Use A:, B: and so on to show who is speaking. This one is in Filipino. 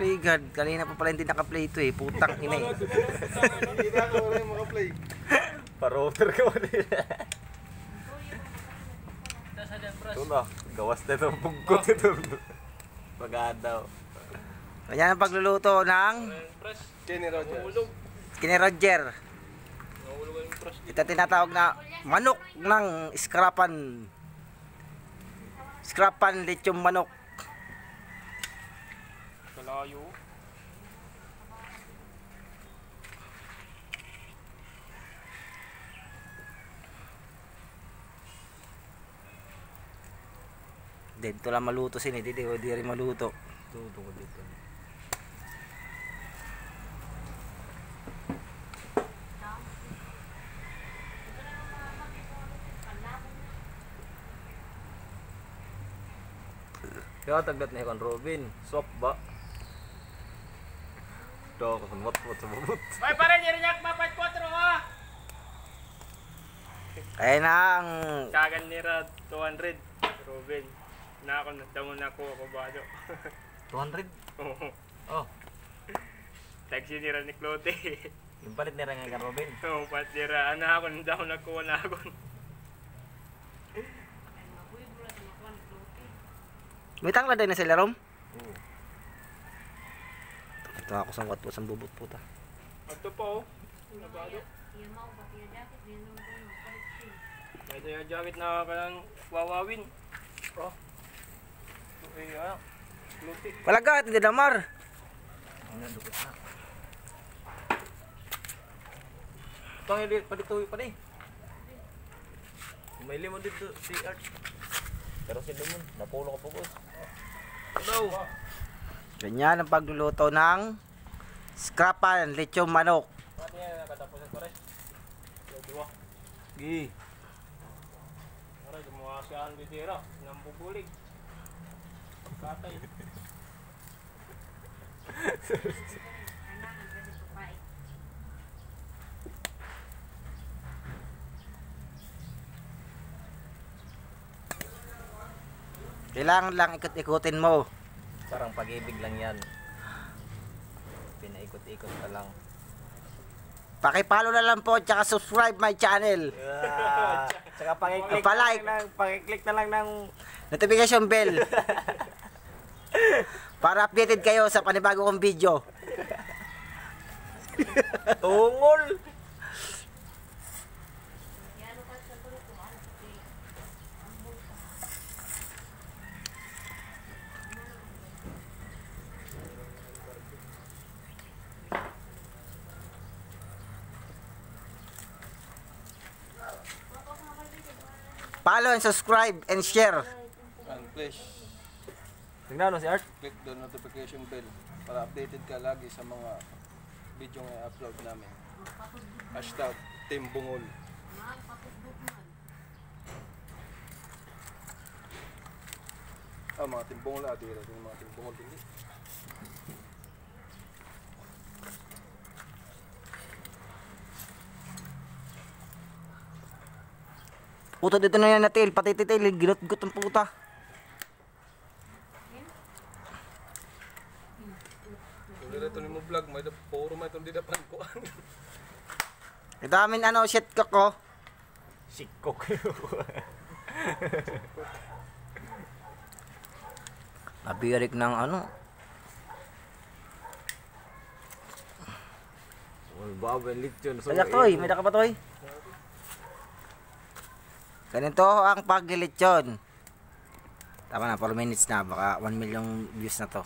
A: play guard. Kanina pa pala hindi naka-play ito eh. Putang ina eh.
B: Hindi na ako wala yung maka-play.
C: Pa-router ka mo nila. Ito na, gawas na itong pugkot ito. Pagadaw.
A: Ganyan ang pagluluto ng
B: Kenny Roger.
A: Kenny Roger. Ito tinatawag na manok ng scrapan. Scrapan lechong manok.
D: Kalayo.
A: Dito lang maluto sini, di rin maluto. Luto ko dito.
C: Kaya tagdat na ikon Robin. Swap ba? Ito, kasunmat sa bubut.
D: Ay, para niya mapat 4 ha.
A: Kaya na ang
D: Kagan nira 200. Robin. Na ako nagdamo na ako bado.
C: 200? Oh,
D: Taxi nira ni Clote.
C: yung palit nila nga ka Robin.
D: Oo, pat nira ana ako nagdamo na ako na ako.
A: may tangla din na sila rom.
C: Oo.
A: Ito ako sa wat po sa bubot puta.
D: Ato pa oh. Nabado. Ito yung jacket na kanang wawawin. Oh. Okay, Clote.
A: Palagat hindi damar.
C: Ano dukot na. Ito ang ilit palituwi pa ni. May limon dito si Art. Pero si limon, napulo ka po boss. Hello.
A: Ganyan ang pagluluto ng scrapan lechong manok.
D: Ano yan nakatapusan ko rin? Dua.
C: Gi.
D: Aray, gumawa siya ang bidira. Nambubulig. Katay.
A: Kailangan lang ikot-ikutin mo.
C: Parang pag-ibig lang yan. Pinaikot-ikot ka lang.
A: Pakipalo na lang po at saka subscribe my channel.
C: Tsaka pang-click
A: Palike.
C: pang-click na lang ng
A: Notification bell. Para updated kayo sa panibago kong video.
C: tungol.
A: Follow and subscribe and share.
B: And please,
C: Tingnan mo si Art.
B: click the notification bell para updated ka lagi sa mga video na i-upload namin. Hashtag Team Bungol. Mga Team Bungol dito. Mga Team Bungol din.
A: Puto dito na yan natil, pati titil, ginut-gut ang puta.
B: Kung dito ni mo vlog, may puro may itong didapan ko.
A: Ito amin ano, shit cook ko.
C: Sikok.
A: Nabirik ng ano.
C: Well, babay lechon.
A: Kaya toy, may daka pa toy. Ganito ang paglilitsyon. Tama na, 4 minutes na. Baka 1 million views na to.